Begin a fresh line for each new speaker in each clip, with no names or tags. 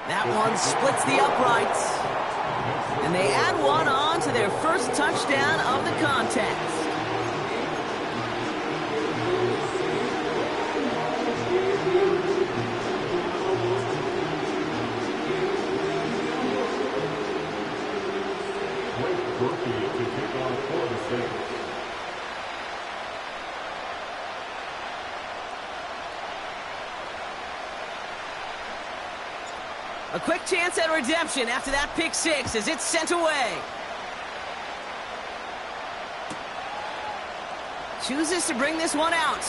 That one splits the uprights. And they add one on to their first touchdown of the contest. A quick chance at redemption after that pick six as it's sent away. Chooses to bring this one out.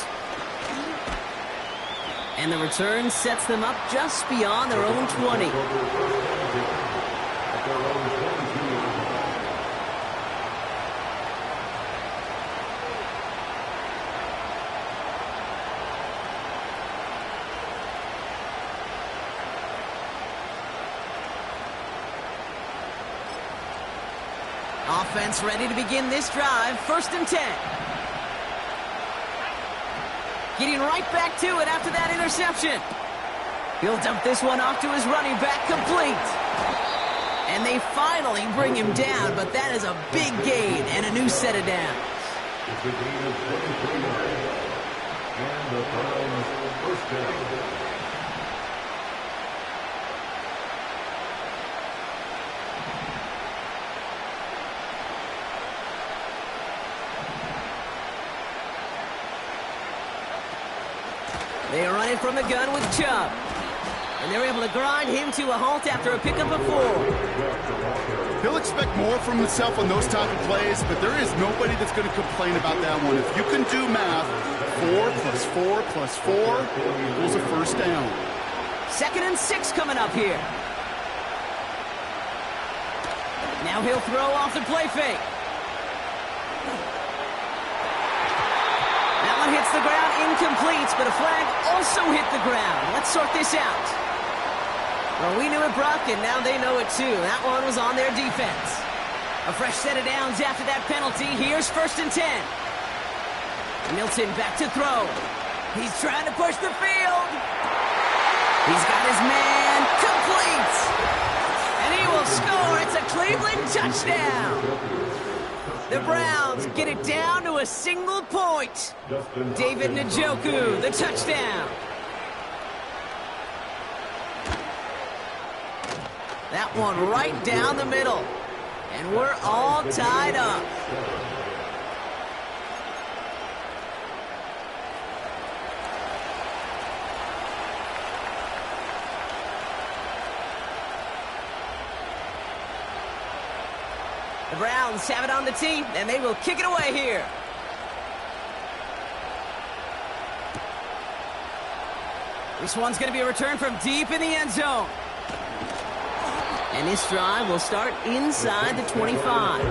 And the return sets them up just beyond their own 20. Offense ready to begin this drive. 1st and 10. Getting right back to it after that interception. He'll dump this one off to his running back, complete. And they finally bring him down, but that is a big gain and a new set of downs.
It's a gain of 23 yards. And the Browns first down.
They run it from the gun with Chubb. And they're able to grind him to a halt after a pickup of 4.
He'll expect more from himself on those type of plays, but there is nobody that's going to complain about that one. If you can do math, 4 plus 4 plus 4 equals a first down.
2nd and 6 coming up here. Now he'll throw off the play fake. That one hits the ground, incomplete, but a flag also hit the ground. Let's sort this out. Well, we knew it, Brock, and now they know it too. That one was on their defense. A fresh set of downs after that penalty. Here's 1st and 10. Milton back to throw. He's trying to push the field. He's got his man, complete. And he will score. It's a Cleveland touchdown. The Browns get it down to a single point. David Njoku, the touchdown. That one right down the middle. And we're all tied up. The Browns have it on the tee, and they will kick it away here. This one's going to be a return from deep in the end zone. And this drive will start inside the 25.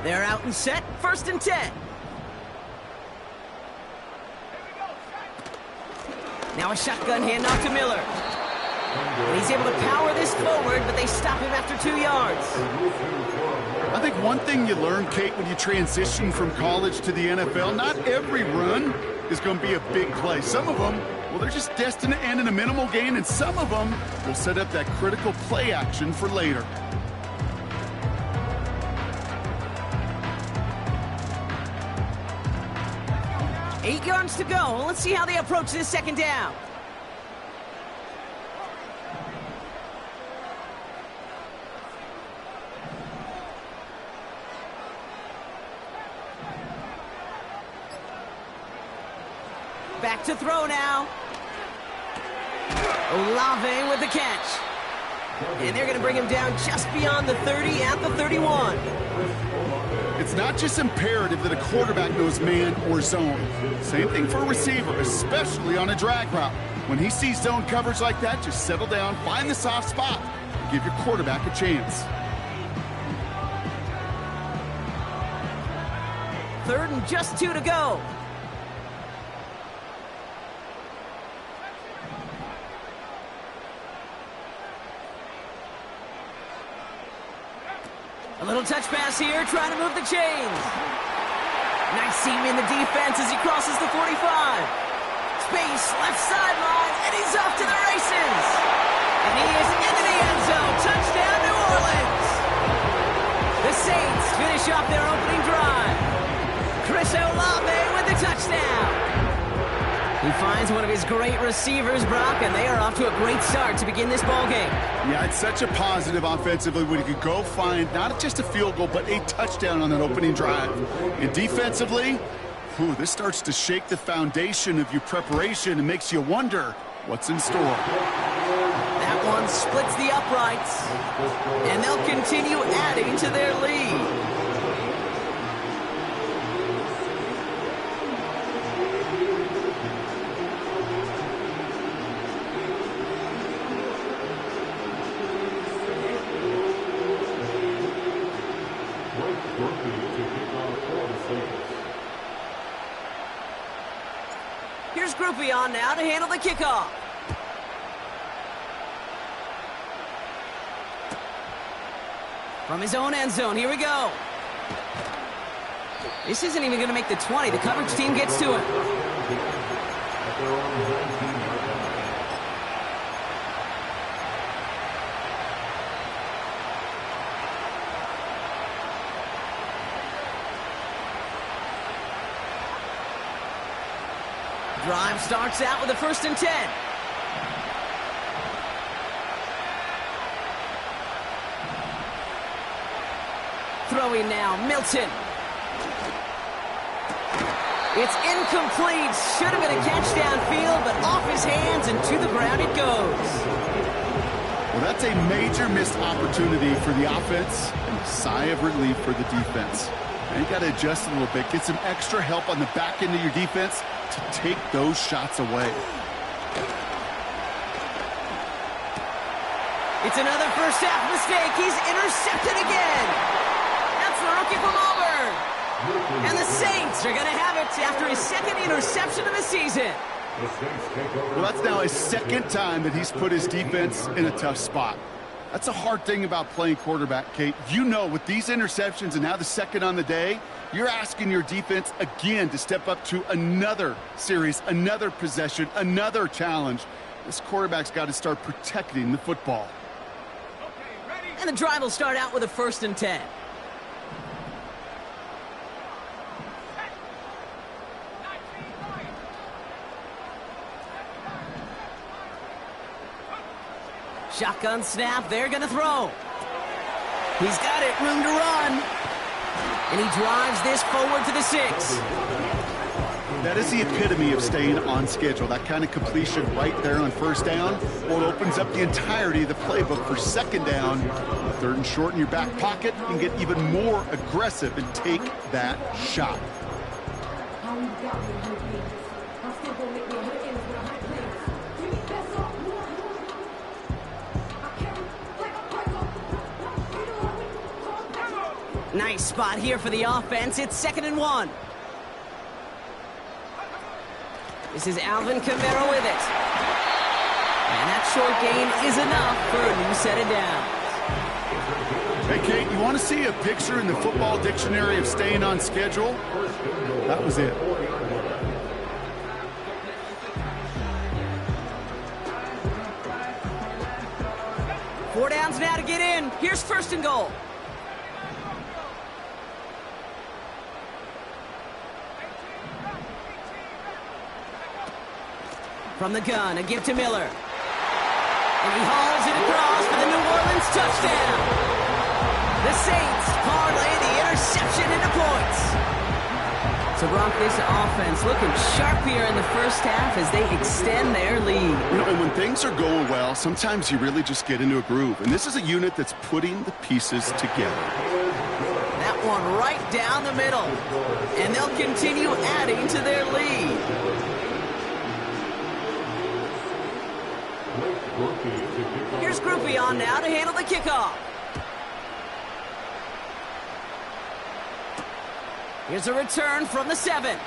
They're out and set, 1st and 10. Now a shotgun handoff to Miller. And he's able to power this forward, but they stop him after 2 yards.
I think one thing you learn, Kate, when you transition from college to the NFL, not every run is going to be a big play. Some of them, well, they're just destined to end in a minimal gain, and some of them will set up that critical play action for later.
Eight yards to go. Let's see how they approach this 2nd down. Back to throw now. Olave with the catch. And they're going to bring him down just beyond the 30 at the 31.
It's not just imperative that a quarterback knows man or zone. Same thing for a receiver, especially on a drag route. When he sees zone coverage like that, just settle down, find the soft spot, and give your quarterback a chance.
3rd and just 2 to go. little touch pass here, trying to move the chains. Nice seam in the defense as he crosses the 45. Space, left sideline, and he's off to the races. And he is into the end zone. Touchdown, New Orleans. The Saints finish off their opening drive. Chris Olave with the touchdown. He finds one of his great receivers, Brock, and they are off to a great start to begin this ball game.
Yeah, it's such a positive offensively when you could go find not just a field goal, but a touchdown on that opening drive. And defensively, this starts to shake the foundation of your preparation and makes you wonder what's in store.
That one splits the uprights, and they'll continue adding to their lead. Here's Groupie on now to handle the kickoff. From his own end zone, here we go. This isn't even going to make the 20. The coverage team gets to it. Drive starts out with a 1st and 10. Throwing now, Milton. It's incomplete. Should have been a catch downfield, but off his hands and to the ground it goes.
Well, that's a major missed opportunity for the offense and a sigh of relief for the defense. And you got to adjust a little bit, get some extra help on the back end of your defense to take those shots away.
It's another first half mistake. He's intercepted again. That's the rookie from Auburn. And the Saints are going to have it after his 2nd interception of the season.
Well, that's now his 2nd time that he's put his defense in a tough spot. That's a hard thing about playing quarterback, Kate. You know, with these interceptions and now the 2nd on the day, you're asking your defense again to step up to another series, another possession, another challenge. This quarterback's got to start protecting the football.
And the drive will start out with a 1st and 10. Shotgun snap, they're going to throw. He's got it, room to run. And he drives this forward to the 6.
That is the epitome of staying on schedule. That kind of completion right there on 1st down. Well, it opens up the entirety of the playbook for 2nd down. 3rd and short in your back pocket. You can get even more aggressive and take that shot. Nice spot here for the offense. It's 2nd and 1. This is Alvin Kamara with it. And that short gain is enough for a new set of downs. Hey, Kate, you want to see a picture in the football dictionary of staying on schedule? That was it.
Four downs now to get in. Here's 1st and goal. From the gun, a give to Miller. And he hauls it across for the New Orleans touchdown. The Saints parlay the interception into points. So, Brock, this offense looking sharp here in the 1st half as they extend their lead.
You know, and when things are going well, sometimes you really just get into a groove. And this is a unit that's putting the pieces together.
That one right down the middle. And they'll continue adding to their lead. Here's Groupie on now to handle the kickoff. Here's a return from the 7.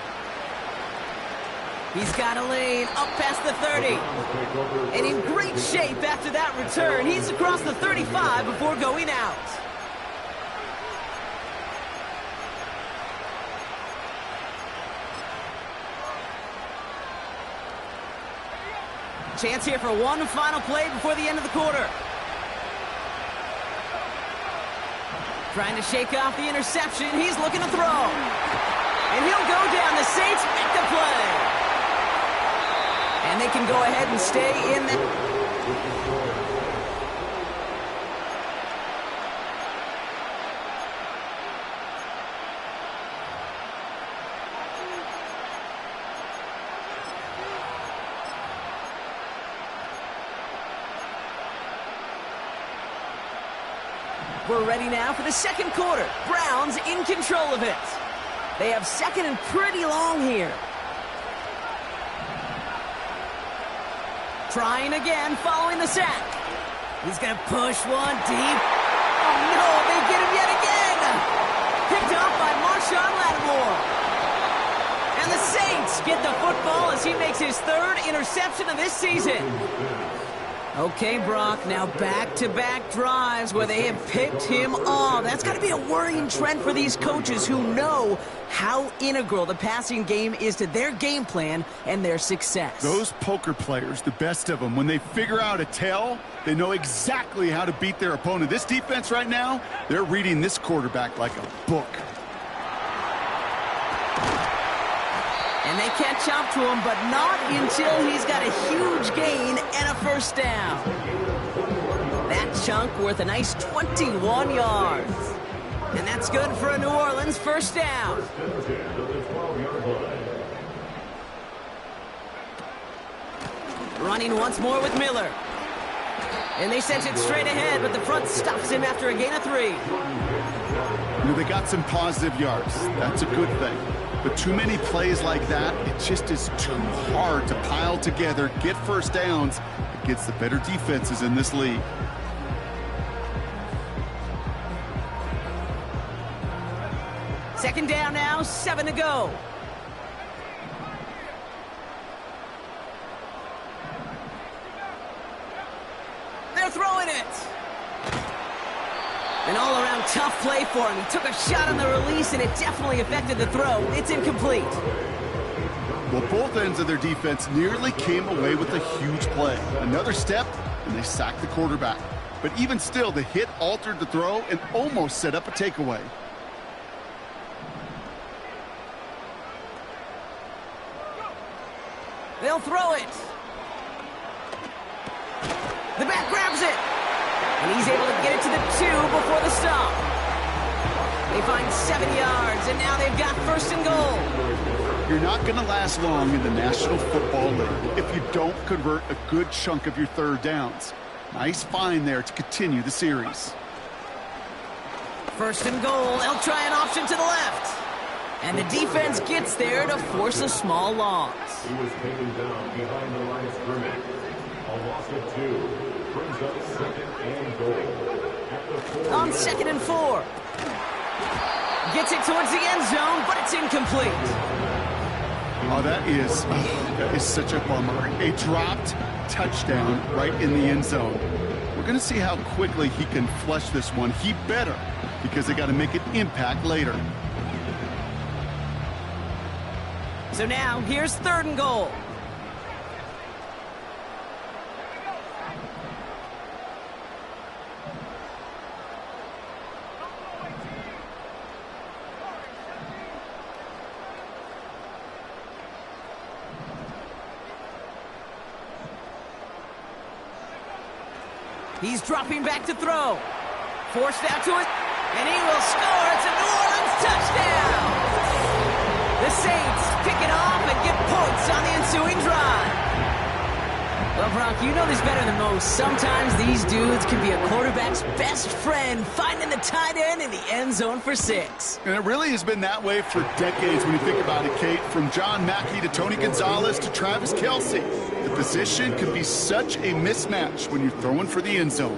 He's got a lane up past the 30. And in great shape after that return. He's across the 35 before going out. Chance here for one final play before the end of the quarter. Trying to shake off the interception. He's looking to throw. And he'll go down. The Saints make the play. And they can go ahead and stay in the... We're ready now for the second quarter. Browns in control of it. They have second and pretty long here. Trying again, following the sack. He's going to push one deep. Oh, no, they get him yet again. Picked off by Marshawn Lattimore. And the Saints get the football as he makes his third interception of this season. Okay, Brock, now back-to-back drives where they have picked him off. That's got to be a worrying trend for these coaches who know how integral the passing game is to their game plan and their success.
Those poker players, the best of them, when they figure out a tell, they know exactly how to beat their opponent. This defense right now, they're reading this quarterback like a book.
And they catch up to him, but not until he's got a huge gain and a first down. That chunk worth a nice 21 yards. And that's good for a New Orleans first down. Running once more with Miller. And they sent it straight ahead, but the front stops him after a gain of 3.
You know, they got some positive yards. That's a good thing. But too many plays like that, it just is too hard to pile together, get first downs against the better defenses in this league.
Second down now, 7 to go. They're throwing it. An all-around tough play for him. He took a shot on the release, and it definitely affected the throw. It's incomplete.
Well, both ends of their defense nearly came away with a huge play. Another step, and they sacked the quarterback. But even still, the hit altered the throw and almost set up a takeaway.
They'll throw it. The back grabs it. And he's able to get it to the 2 before the stop. They find 7 yards, and now they've got first and goal.
You're not going to last long in the National Football League if you don't convert a good chunk of your third downs. Nice find there to continue the series.
First and goal. They'll try an option to the left. And the defense gets there to force a small loss.
He was taken down behind the line of scrimmage. A loss of 2. Brings up second and goal. At the 4.
On second and 4. Gets it towards the end zone, but it's incomplete.
Oh, that is such a bummer. A dropped touchdown right in the end zone. We're going to see how quickly he can flush this one. He better, because they got to make an impact later.
So now, here's third and goal. He's dropping back to throw. Forced out to it, and he will score. It's a New Orleans touchdown. The Saints pick it off and get points on the ensuing drive. Well, Brock, you know this better than most. Sometimes these dudes can be a quarterback's best friend, finding the tight end in the end zone for 6.
And it really has been that way for decades when you think about it, Kate. From John Mackey to Tony Gonzalez to Travis Kelce. The position can be such a mismatch when you're throwing for the end zone.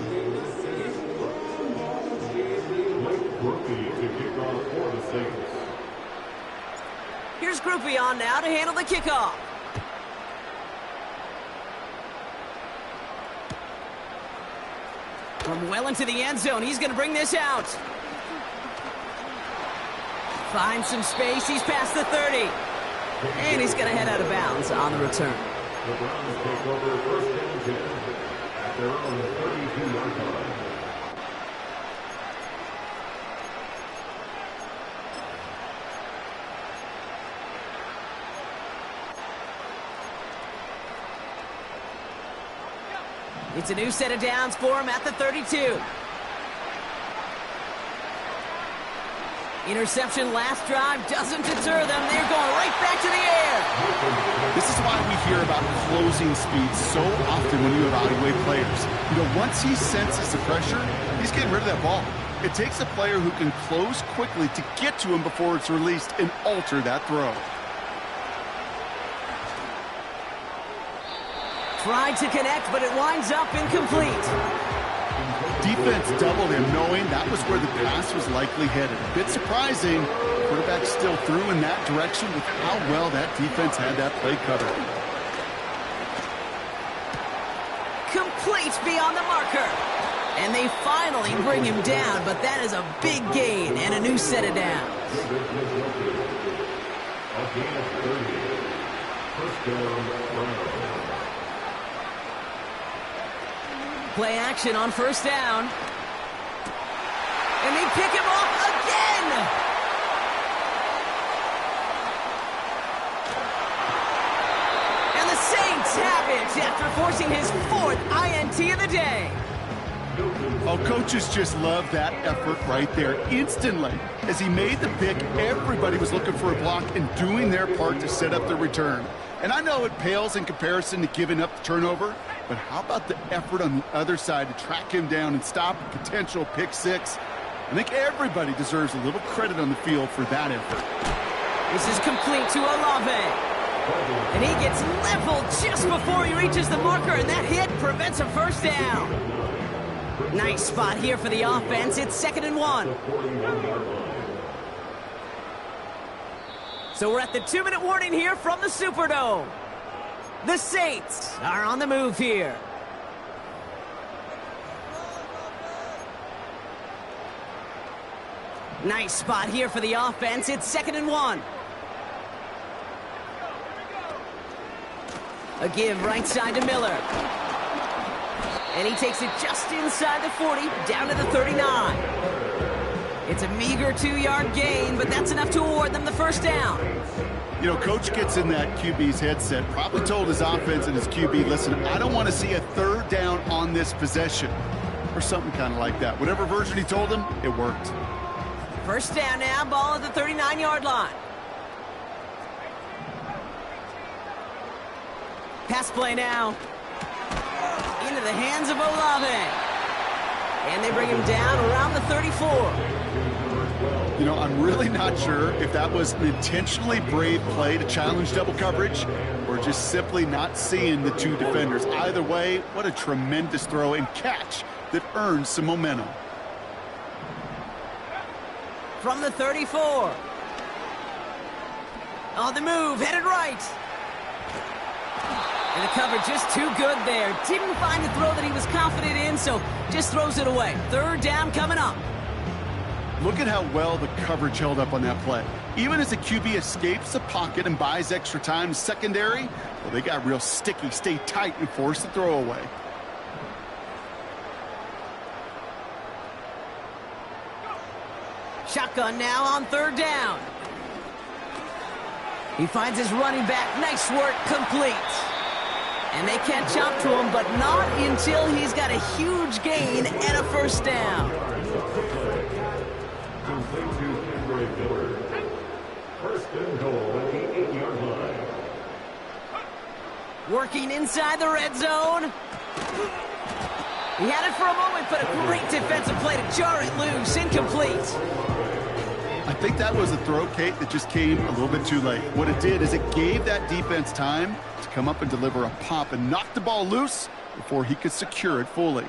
Here's Grupe on now to handle the kickoff. From well into the end zone, he's going to bring this out. Finds some space, he's past the 30. And he's going to head out of bounds on the return.
The Browns take over first and 10 at their own 32-yard line.
It's a new set of downs for him at the 32. Interception last drive doesn't deter them. They're going right back to the air.
This is why we hear about closing speed so often when you evaluate players. You know, once he senses the pressure, he's getting rid of that ball. It takes a player who can close quickly to get to him before it's released and alter that throw.
Tried to connect, but it winds up incomplete.
Defense doubled him, knowing that was where the pass was likely headed. A bit surprising. Quarterback still threw in that direction with how well that defense had that play covered.
Complete beyond the marker. And they finally bring him down, but that is a big gain and a new set of downs.
A gain of 30. First down, Browns.
Play action on first down. And they pick him off again! And the Saints have it after forcing his 4th INT of the day.
Oh, coaches just love that effort right there. Instantly, as he made the pick, everybody was looking for a block and doing their part to set up the return. And I know it pales in comparison to giving up the turnover, but how about the effort on the other side to track him down and stop a potential pick six? I think everybody deserves a little credit on the field for that effort.
This is complete to Olave. And he gets leveled just before he reaches the marker, and that hit prevents a first down. Nice spot here for the offense. It's 2nd and 1. So we're at the 2-minute warning here from the Superdome. The Saints are on the move here. Nice spot here for the offense. It's 2nd and 1. A give right side to Miller. And he takes it just inside the 40, down to the 39. It's a meager 2-yard gain, but that's enough to award them the first down.
You know, coach gets in that QB's headset, probably told his offense and his QB, listen, I don't want to see a 3rd down on this possession, or something kind of like that. Whatever version he told him, it worked.
First down now, ball at the 39-yard line. Pass play now. Into the hands of Olave. And they bring him down around the 34.
You know, I'm really not sure if that was an intentionally brave play to challenge double coverage or just simply not seeing the two defenders. Either way, what a tremendous throw and catch that earns some momentum.
From the 34. On the move, headed right. And the coverage just too good there. Didn't find the throw that he was confident in, so just throws it away. 3rd down coming up.
Look at how well the coverage held up on that play. Even as the QB escapes the pocket and buys extra time in secondary, well, they got real sticky, stay tight, and force the throw away.
Shotgun now on 3rd down. He finds his running back. Nice work, complete. And they catch up to him, but not until he's got a huge gain and a first down.
First and goal at the 8-yard line.
Working inside the red zone. He had it for a moment, but a great defensive play to jar it loose. Incomplete.
I think that was a throw, Kate, that just came a little bit too late. What it did is it gave that defense time to come up and deliver a pop and knock the ball loose before he could secure it fully.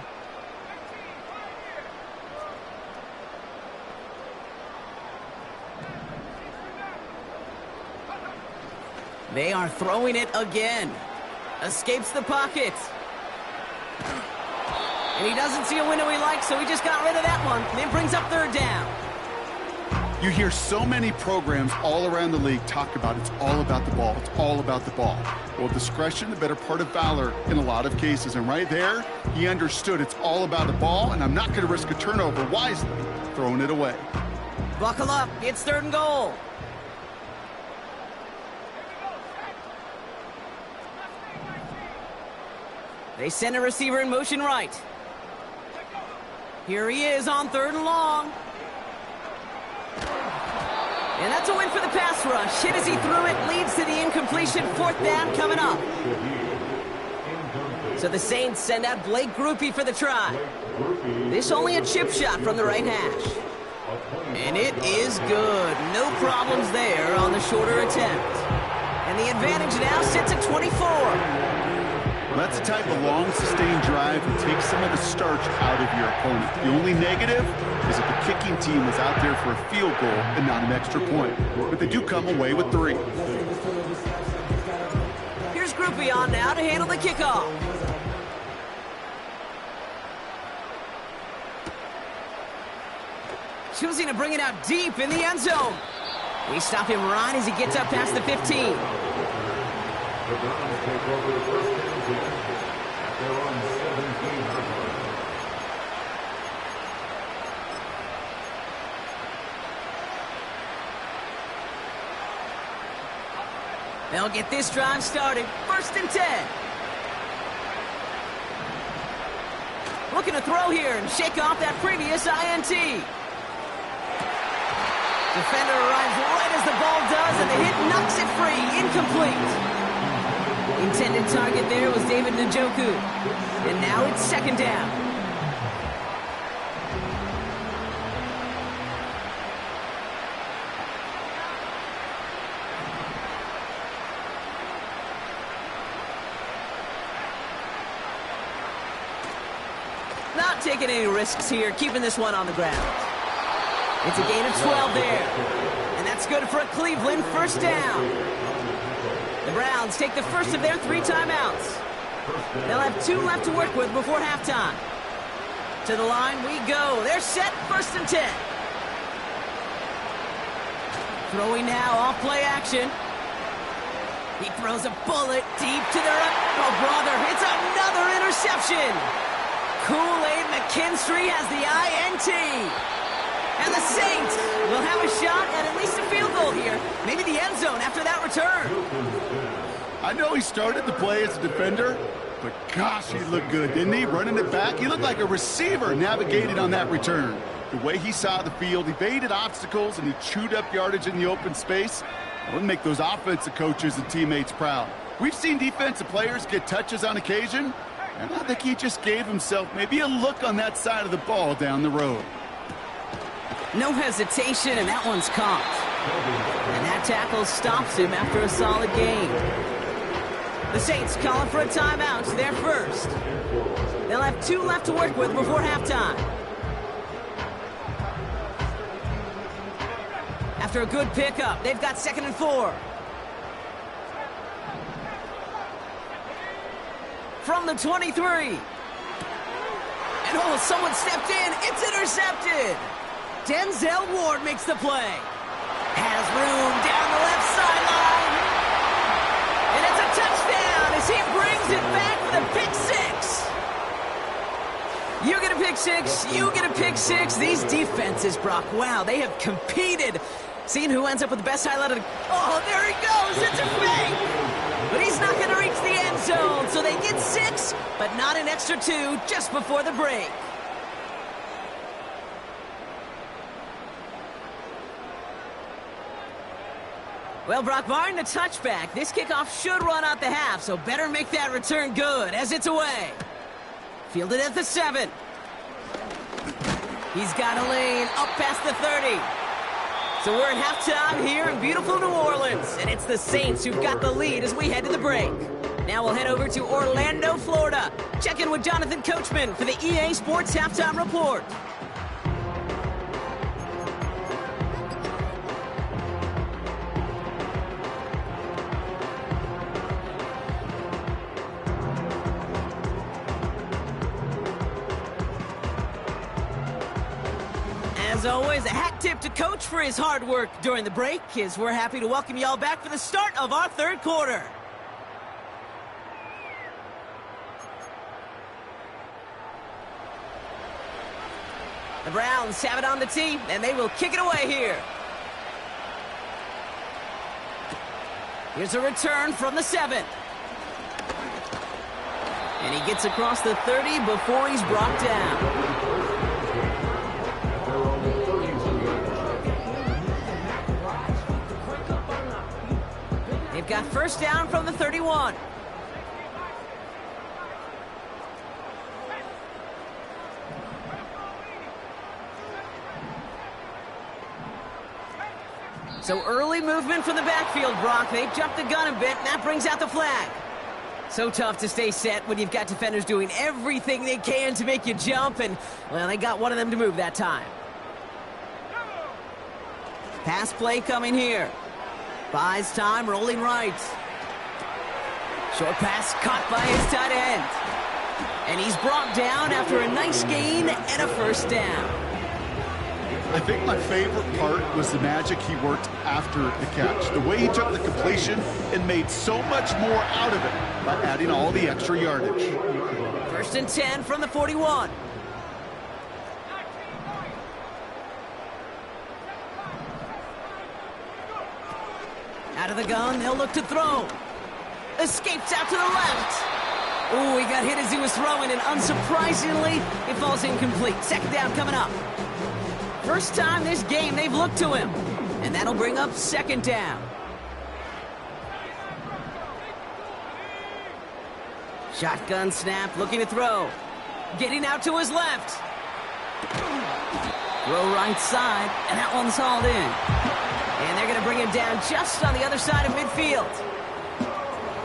They are throwing it again. Escapes the pocket. And he doesn't see a window he likes, so he just got rid of that one. And then brings up 3rd down.
You hear so many programs all around the league talk about it's all about the ball. It's all about the ball. Well, discretion, the better part of valor in a lot of cases. And right there, he understood it's all about the ball, and I'm not going to risk a turnover wisely, throwing it away.
Buckle up. It's 3rd and goal. They send a receiver in motion right. Here he is on 3rd and long. And that's a win for the pass rush. Hit as he threw it, leads to the incompletion. 4th down coming up. So the Saints send out Blake Grupe for the try. This only a chip shot from the right hash. And it is good. No problems there on the shorter attempt. And the advantage now sits at 24.
That's the type of long, sustained drive that takes some of the starch out of your opponent. The only negative is if the kicking team was out there for a field goal and not an extra point. But they do come away with 3.
Here's Grupe on now to handle the kickoff. Choosing to bring it out deep in the end zone. We stop him right as he gets up past the 15.
The Browns take over the first and 10 at their own 17-yard line.
They'll get this drive started. 1st and 10. Looking to throw here and shake off that previous INT. Defender arrives right as the ball does, and the hit knocks it free. Incomplete. Intended target there was David Njoku. And now it's 2nd down. Not taking any risks here, keeping this one on the ground. It's a gain of 12 there. And that's good for a Cleveland 1st down. The Browns take the first of their 3 timeouts. They'll have 2 left to work with before halftime. To the line we go. They're set. 1st and 10. Throwing now off play action. He throws a bullet deep to the right. Oh, brother, it's another interception. Kool-Aid McKinstry has the INT. And the Saints will have a shot at least a field goal here. Maybe the end zone after that return.
I know he started the play as a defender, but gosh, he looked good, didn't he? Running it back, he looked like a receiver navigating on that return. The way he saw the field, he evaded obstacles, and he chewed up yardage in the open space. That would make those offensive coaches and teammates proud. We've seen defensive players get touches on occasion, and I think he just gave himself maybe a look on that side of the ball down the road.
No hesitation, and that one's caught. And that tackle stops him after a solid gain. The Saints calling for a timeout. They're first. They'll have 2 left to work with before halftime. After a good pickup, they've got 2nd and 4. From the 23. And oh, someone stepped in. It's intercepted. Denzel Ward makes the play. Has room down the left sideline. And it's a touchdown as he brings it back for the pick 6. You get a pick 6. You get a pick 6. These defenses, Brock, wow, they have competed. Seeing who ends up with the best highlight of the... Oh, there he goes. It's a fake. But he's not going to reach the end zone. So they get 6, but not an extra 2 just before the break. Well, Brock, barring the touchback, this kickoff should run out the half, so better make that return good as it's away. Fielded at the 7. He's got a lane up past the 30. So we're at halftime here in beautiful New Orleans, and it's the Saints who've got the lead as we head to the break. Now we'll head over to Orlando, Florida. Check in with Jonathan Coachman for the EA Sports Halftime Report. As always, a hat tip to Coach for his hard work during the break, as we're happy to welcome y'all back for the start of our third quarter. The Browns have it on the tee, and they will kick it away here. Here's a return from the 7. And he gets across the 30 before he's brought down. They've got first down from the 31. So early movement from the backfield, Brock. They jumped the gun a bit, and that brings out the flag. So tough to stay set when you've got defenders doing everything they can to make you jump, and, well, they got one of them to move that time. Pass play coming here. Buys time, rolling right. Short pass caught by his tight end. And he's brought down after a nice gain and a first down.
I think my favorite part was the magic he worked after the catch. The way he took the completion and made so much more out of it by adding all the extra yardage.
First and 10 from the 41. Out of the gun, they'll look to throw. Escapes out to the left. Ooh, he got hit as he was throwing, and unsurprisingly, it falls incomplete. Second down coming up. First time this game they've looked to him, and that'll bring up second down. Shotgun snap, looking to throw. Getting out to his left. Throw right side, and that one's hauled in. And they're going to bring him down just on the other side of midfield.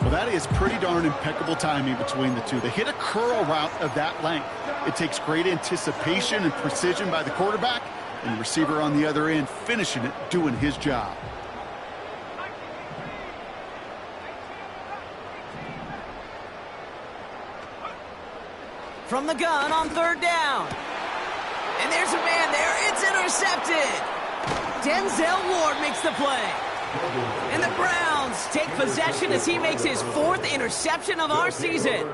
Well, that is pretty darn impeccable timing between the two. They hit a curl route of that length. It takes great anticipation and precision by the quarterback, and the receiver on the other end finishing it, doing his job.
From the gun on third down. And there's a man there. It's intercepted. Denzel Ward makes the play. And the Browns take possession as he makes his 4th interception of our season.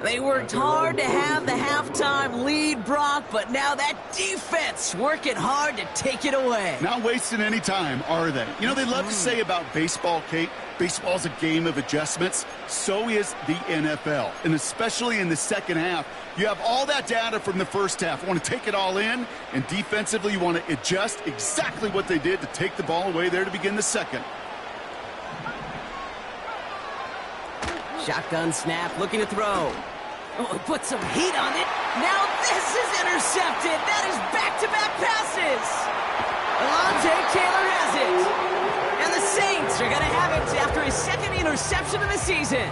They worked hard to have the halftime lead, Brock, but now that defense working hard to take it away.
Not wasting any time, are they? You know, they love to say about baseball, Kate, baseball's a game of adjustments. So is the NFL, and especially in the second half. You have all that data from the first half. You want to take it all in, and defensively you want to adjust exactly what they did to take the ball away there to begin the second.
Shotgun snap, looking to throw. Oh, he put some heat on it. Now this is intercepted. That is back-to-back passes. Alontae Taylor has it. And the Saints are going to have it after his 2nd interception of the season.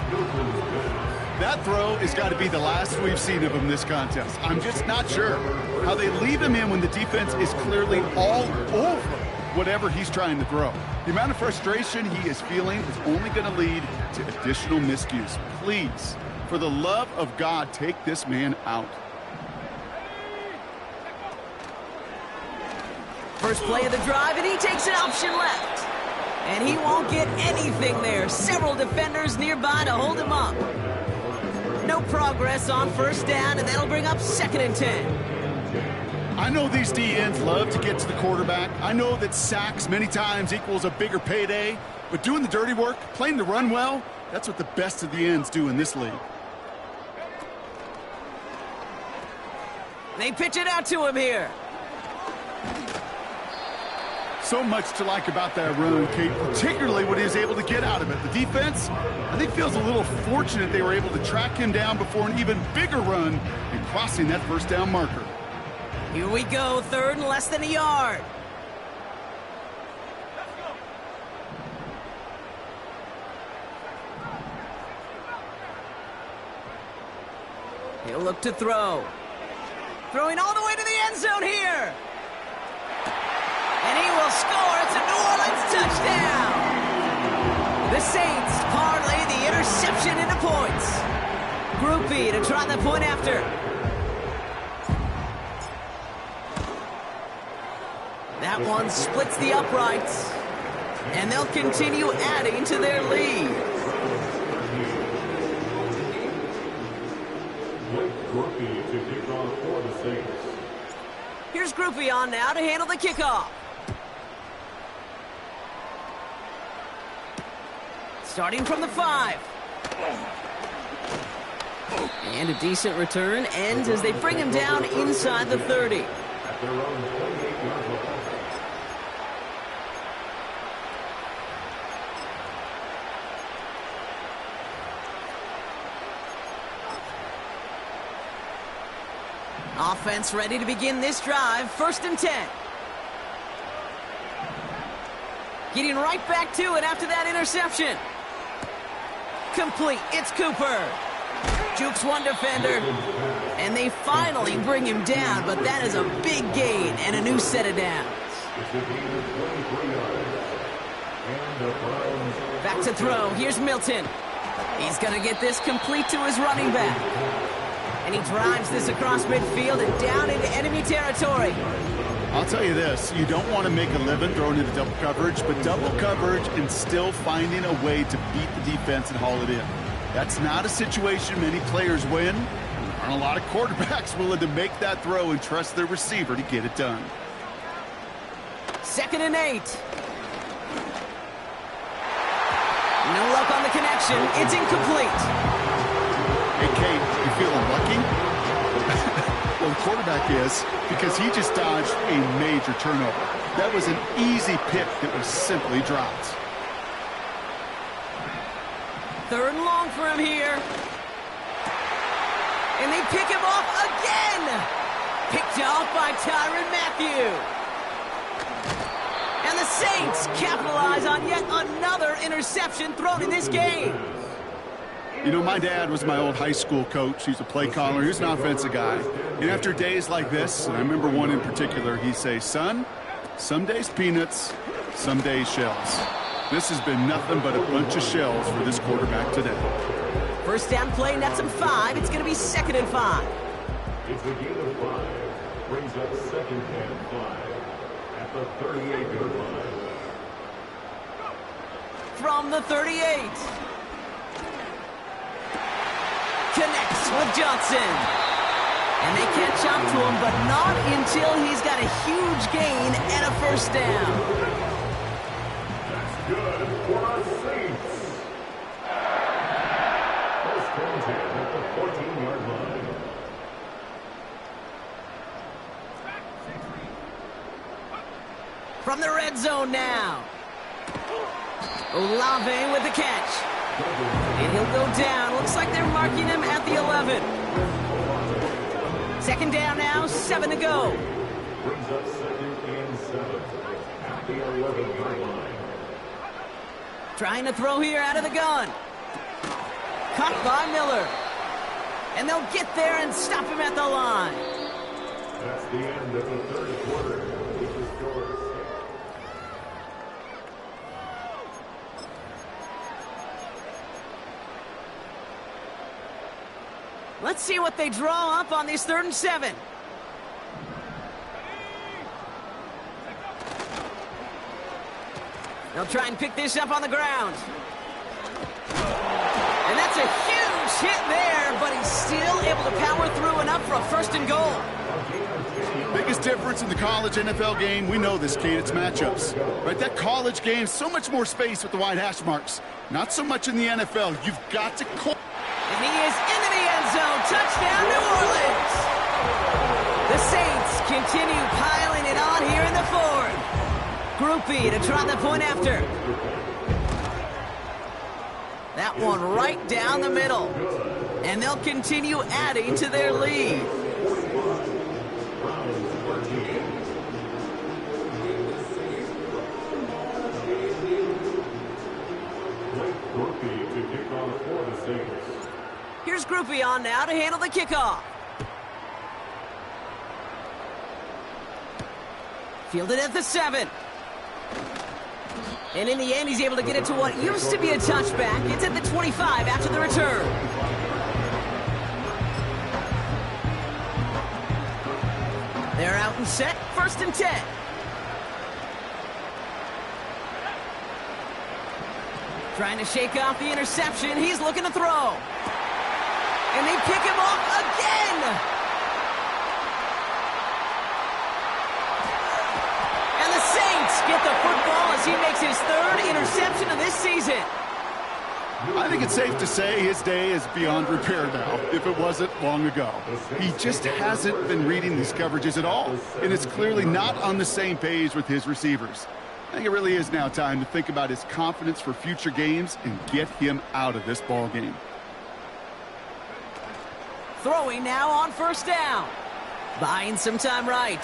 That throw has got to be the last we've seen of him this contest. I'm just not sure how they leave him in when the defense is clearly all over whatever he's trying to throw. The amount of frustration he is feeling is only going to lead to additional miscues. Please, for the love of God, take this man out.
First play of the drive, and he takes an option left. And he won't get anything there. Several defenders nearby to hold him up. No progress on first down, and that'll bring up 2nd and 10.
I know these DNs love to get to the quarterback. I know that sacks many times equals a bigger payday, but doing the dirty work, playing the run well, that's what the best of the ends do in this league.
They pitch it out to him here.
So much to like about that run, Kate, particularly what he was able to get out of it. The defense, I think, feels a little fortunate they were able to track him down before an even bigger run and crossing that first down marker.
Here we go, 3rd and less than a yard. He'll look to throw. Throwing all the way to the end zone here. And he will score. It's a New Orleans touchdown. The Saints parlay the interception into points. Groupie to try the point after. That one splits the uprights. And they'll continue adding to their lead.
Groupie to kick off for the Saints.
Here's Groupie on now to handle the kickoff. Starting from the 5. And a decent return ends as they bring him down inside the 30.
At their own 28-yard line.
Offense ready to begin this drive. 1st and 10. Getting right back to it after that interception. Complete. It's Cooper. Jukes one defender. And they finally bring him down, but that is a big gain and a new set of downs.
It's a gain of 23 yards. And the Browns.
Back to throw. Here's Milton. He's going to get this complete to his running back. And he drives this across midfield and down into enemy territory.
I'll tell you this, you don't want to make a living throwing into double coverage, but double coverage and still finding a way to beat the defense and haul it in. That's not a situation many players win. There aren't a lot of quarterbacks willing to make that throw and trust their receiver to get it done.
2nd and 8. No luck on the connection. It's incomplete.
Hey, Kate, you feeling lucky? Well, the quarterback is, because he just dodged a major turnover. That was an easy pick that was simply dropped.
3rd and long for him here. And they pick him off again. Picked off by Tyrann Mathieu. And the Saints capitalize on yet another interception thrown in this game.
You know, my dad was my old high school coach. He's a play caller. He was an offensive guy. And after days like this, and I remember one in particular, he'd say, son, some days peanuts, some days shells. This has been nothing but a bunch of shells for this quarterback today.
1st down play, nets him 5. It's going to be 2nd and 5.
It's a gain of 5. Brings up 2nd and 5. At the 38-yard line.
From the 38. Connects with Johnson. And they catch up to him, but not until he's got a huge gain and a 1st down.
That's good for our Saints. 1st and 10 at the 14-yard line.
From the red zone now. Olave with the catch. And he'll go down. Looks like they're marking him at the 11. 2nd down now, 7 to go.
Brings up 2nd and 7 at the 11-yard line.
Trying to throw here out of the gun. Caught by Miller. And they'll get there and stop him at the line.
That's the end of the 3rd quarter. With the score 6.
Let's see what they draw up on this 3rd and 7. They'll try and pick this up on the ground. And that's a huge hit there, but he's still able to power through enough for a 1st and goal.
Biggest difference in the college NFL game, we know this, Kate, it's matchups. Right, that college game, so much more space with the wide hash marks. Not so much in the NFL. You've got to call.
And he is into the end zone. Touchdown, New Orleans. The Saints continue piling it on here in the 4th. Groupie to try the point after. That one right down the middle. And they'll continue adding to their lead.
Groupie to kick off for the Saints.
Here's Groupie on now to handle the kickoff. Fielded at the 7. And in the end, he's able to get it to what used to be a touchback. It's at the 25 after the return. They're out and set, 1st and 10. Trying to shake off the interception. He's looking to throw. And they pick him off again. And the Saints get the football as he makes his third interception of this season.
I think it's safe to say his day is beyond repair now, if it wasn't long ago. He just hasn't been reading these coverages at all, and it's clearly not on the same page with his receivers. I think it really is now time to think about his confidence for future games and get him out of this ball game.
Throwing now on first down. Buying some time right.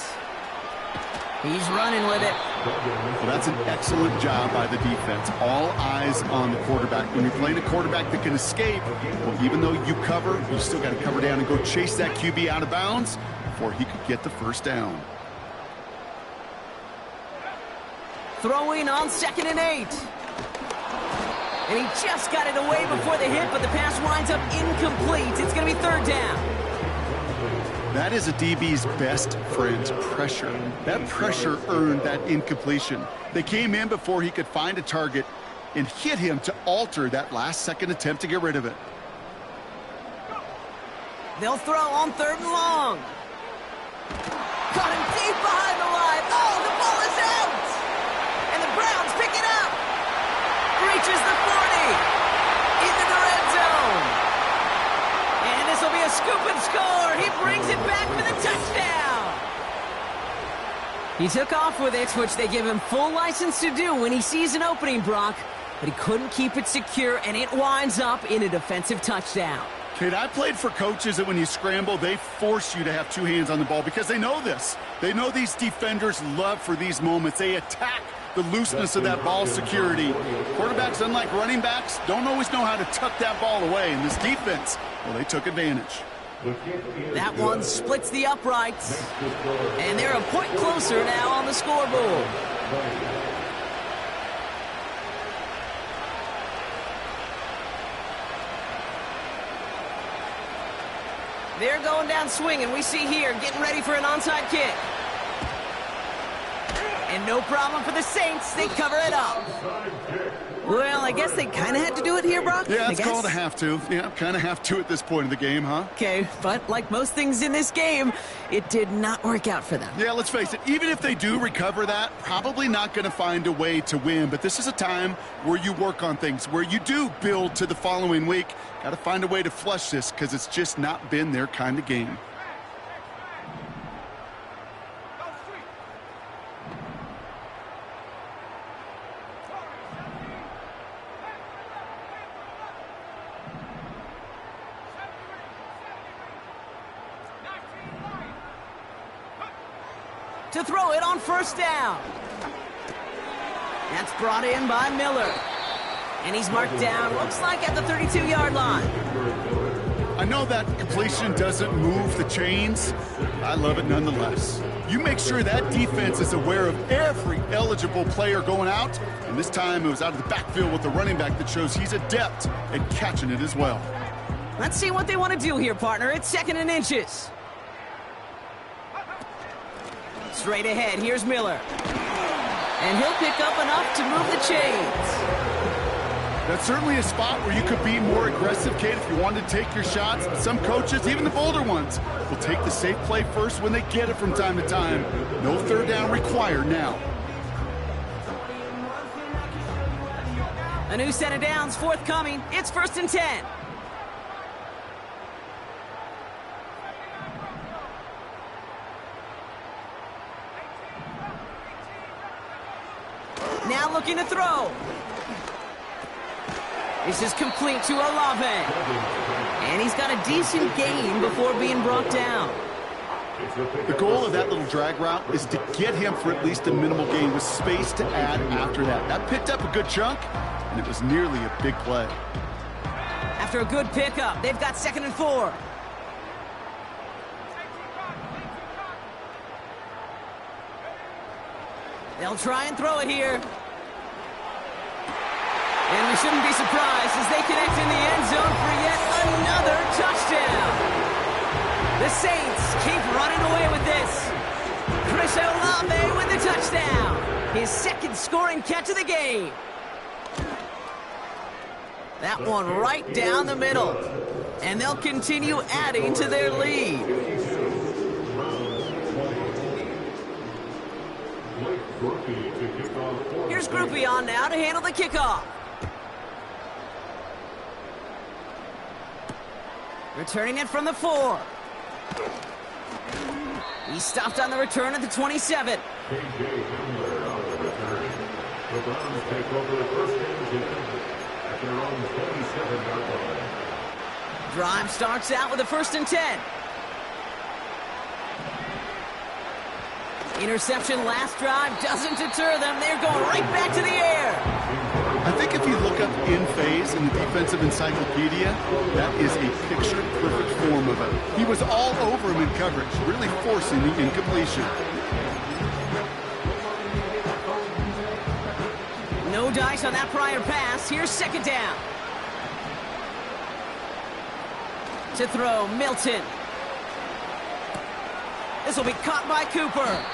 He's running with it.
Well, that's an excellent job by the defense. All eyes on the quarterback. When you're playing a quarterback that can escape, well, even though you cover, you still got to cover down and go chase that QB out of bounds before he could get the first down.
Throwing on 2nd and 8. And he just got it away before the hit, but the pass winds up incomplete. It's going to be 3rd down.
That is a DB's best friend, pressure. That pressure earned that incompletion. They came in before he could find a target and hit him to alter that last-second attempt to get rid of it.
They'll throw on 3rd and long. Caught him deep behind the line. Oh, the ball is out! And the Browns pick it up. Reaches the 40. Into the red zone. And this will be a scoop and score. He brings it back for the touchdown. He took off with it, which they give him full license to do when he sees an opening, Brock. But he couldn't keep it secure, and it winds up in a defensive touchdown.
Kate, I played for coaches that when you scramble, they force you to have 2 hands on the ball because they know this. They know these defenders love for these moments. They attack the looseness of that ball security. Quarterbacks, unlike running backs, don't always know how to tuck that ball away. And this defense, well, they took advantage.
That one splits the uprights. And they're a point closer now on the scoreboard. They're going down swinging. We see here, getting ready for an onside kick. And no problem for the Saints. They cover it up. Well, I guess they kind of had to do it here, Brock.
Yeah, it's called a have to. Yeah, kind of have to at this point in the game, huh?
Okay, but like most things in this game, it did not work out for them.
Yeah, let's face it. Even if they do recover that, probably not going to find a way to win. But this is a time where you work on things, where you do build to the following week. Got to find a way to flush this because it's just not been their kind of game.
To throw it on first down. That's brought in by Miller. And he's marked down, looks like at the 32-yard line.
I know that completion doesn't move the chains. I love it nonetheless. You make sure that defense is aware of every eligible player going out. And this time it was out of the backfield with the running back that shows he's adept at catching it as well.
Let's see what they want to do here, partner. It's 2nd and inches. Straight ahead, here's Miller. And he'll pick up enough to move the chains.
That's certainly a spot where you could be more aggressive, Kate, if you wanted to take your shots. Some coaches, even the bolder ones, will take the safe play first when they get it from time to time. No 3rd down required now.
A new set of downs forthcoming. It's 1st and 10. Now looking to throw. This is complete to Olave. And he's got a decent gain before being brought down.
The goal of that little drag route is to get him for at least a minimal gain with space to add after that. That picked up a good chunk, and it was nearly a big play.
After a good pickup, they've got 2nd and 4. They'll try and throw it here. And we shouldn't be surprised as they connect in the end zone for yet another touchdown. The Saints keep running away with this. Chris Olave with the touchdown. His 2nd scoring catch of the game. That one right down the middle. And they'll continue adding to their lead. Here's Grupe on now to handle the kickoff. Returning it from the 4. He stopped on the return at the 27.
K.J. Hamler on the return. The Browns take over the first and 10 at their own 27-yard line.
Drive starts out with a 1st and 10. Interception last drive doesn't deter them. They're going right back to the air.
I think if you look up in phase in the defensive encyclopedia, that is a picture-perfect form of it. He was all over him in coverage, really forcing the incompletion.
No dice on that prior pass. Here's 2nd down. To throw, Milton. This will be caught by Cooper.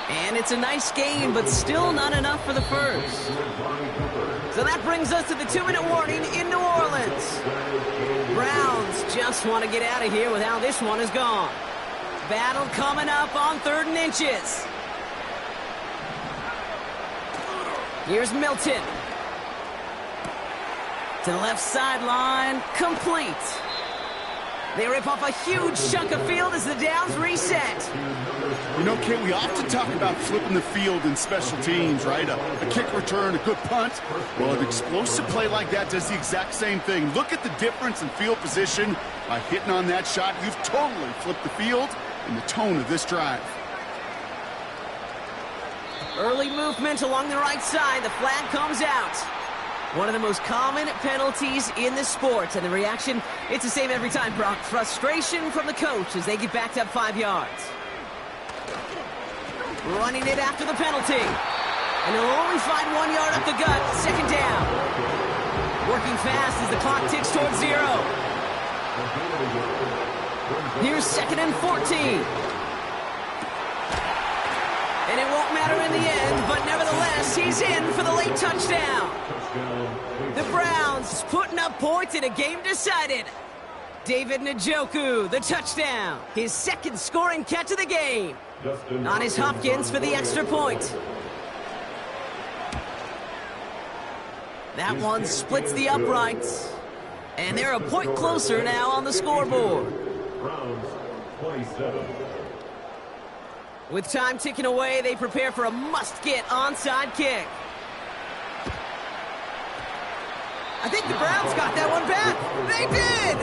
And it's a nice game, but still not enough for the first. So that brings us to the 2-minute warning in New Orleans. Browns just want to get out of here with how this one is gone. Battle coming up on 3rd and inches. Here's Milton. To the left sideline, complete. They rip off a huge chunk of field as the downs reset.
You know, Kate, we often talk about flipping the field in special teams, right? A kick return, a good punt. Well, an explosive play like that does the exact same thing. Look at the difference in field position. By hitting on that shot, you've totally flipped the field and the tone of this drive.
Early movement along the right side. The flag comes out. One of the most common penalties in the sport. And the reaction, it's the same every time, Brock. Frustration from the coach as they get backed up 5 yards. Running it after the penalty. And he'll only find 1 yard up the gut. 2nd down. Working fast as the clock ticks towards 0. Here's 2nd and 14. And it won't matter in the end, but nevertheless, he's in for the late touchdown. The Browns putting up points in a game decided. David Njoku, the touchdown. His 2nd scoring catch of the game. On his Hopkins for the extra point. That one splits the uprights. And they're a point closer now on the scoreboard.
Browns 27.
With time ticking away, they prepare for a must-get onside kick. I think the Browns got that one back. They did!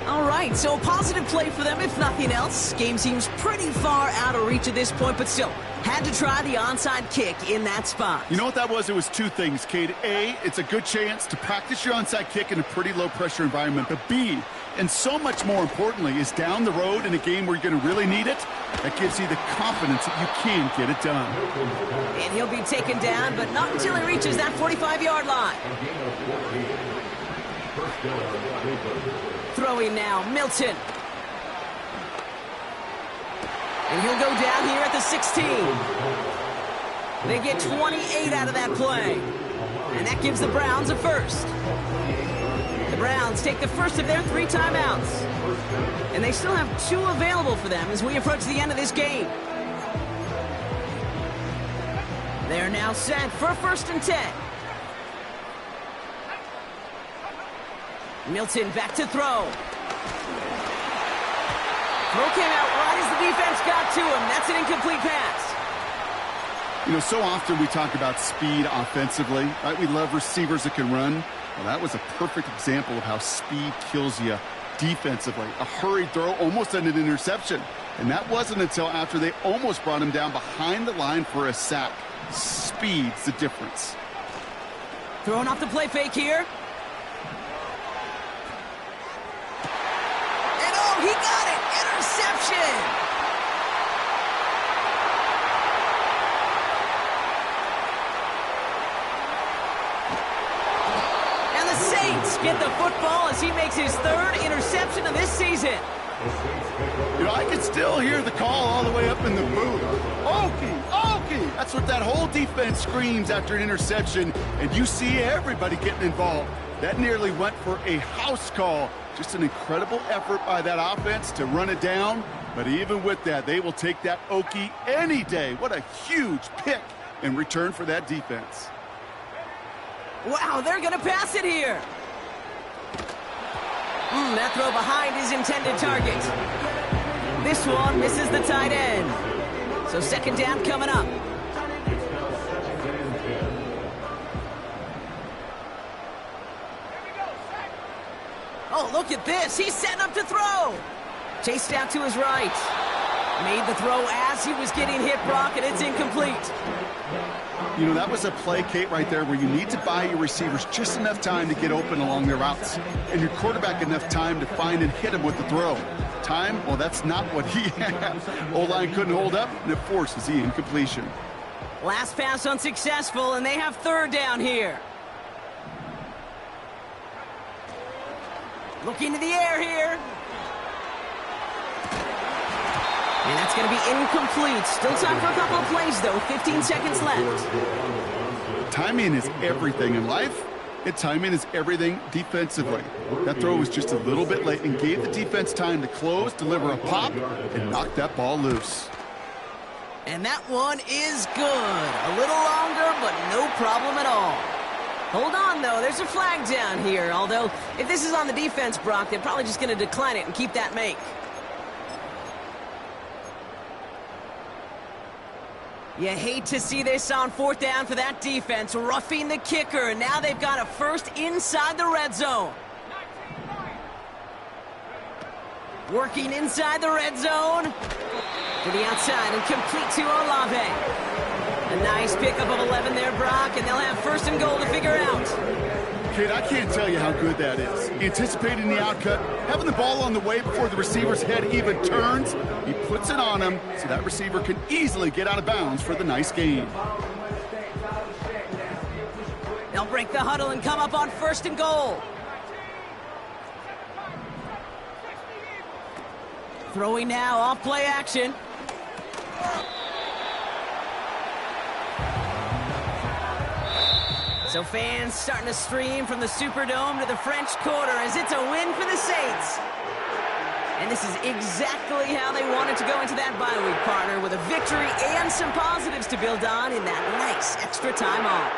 All right, so a positive play for them, if nothing else. Game seems pretty far out of reach at this point, but still, had to try the onside kick in that spot.
You know what that was? It was 2 things, Kate. A, it's a good chance to practice your onside kick in a pretty low-pressure environment. But B, and so much more importantly, is down the road in a game where you're going to really need it. That gives you the confidence that you can get it done.
And he'll be taken down, but not until he reaches that 45-yard line. Throwing now, Milton. And he'll go down here at the 16. They get 28 out of that play. And that gives the Browns a first. The Browns take the first of their 3 timeouts. And they still have 2 available for them as we approach the end of this game. They're now set for a 1st and 10. Milton back to throw. Throw came out right as the defense got to him. That's an incomplete pass.
You know, so often we talk about speed offensively, right? We love receivers that can run. Well, that was a perfect example of how speed kills you defensively. A hurried throw, almost an interception. And that wasn't until after they almost brought him down behind the line for a sack. Speed's the difference.
Throwing off the play fake here. And oh, he got it! Interception! And the Saints get the football as he makes his 3rd interception of this season.
You know, I can still hear the call all the way up in the booth. Okie, Okie! That's what that whole defense screams after an interception, and you see everybody getting involved. That nearly went for a house call. Just an incredible effort by that offense to run it down. But even with that, they will take that Okie any day. What a huge pick in return for that defense.
Wow, they're going to pass it here. That throw behind his intended target. This one misses the tight end. So second down coming up. Oh, look at this. He's setting up to throw. Chased out to his right. Made the throw as he was getting hit, Brock, and it's incomplete.
You know, that was a play, Kate, right there where you need to buy your receivers just enough time to get open along their routes, and your quarterback enough time to find and hit him with the throw. Time? Well, that's not what he had. O-line couldn't hold up, and it forces the incompletion.
Last pass unsuccessful, and they have third down here. Looking to the air here. And that's going to be incomplete. Still time for a couple of plays, though. 15 seconds left.
Timing is everything in life, and timing is everything defensively. That throw was just a little bit late and gave the defense time to close, deliver a pop, and knock that ball loose.
And that one is good. A little longer, but no problem at all. Hold on, though. There's a flag down here. Although, if this is on the defense, Brock, they're probably just going to decline it and keep that make. You hate to see this on fourth down for that defense, roughing the kicker, and now they've got a first inside the red zone. Working inside the red zone. To the outside and complete to Olave. A nice pickup of 11 there, Brock, and they'll have first and goal to figure out.
Kid, I can't tell you how good that is. Anticipating the outcut, having the ball on the way before the receiver's head even turns. He puts it on him so that receiver can easily get out of bounds for the nice gain.
They'll break the huddle and come up on first and goal. Throwing now off play action. So fans starting to stream from the Superdome to the French Quarter as it's a win for the Saints. And this is exactly how they wanted to go into that bye week, partner, with a victory and some positives to build on in that nice extra time off.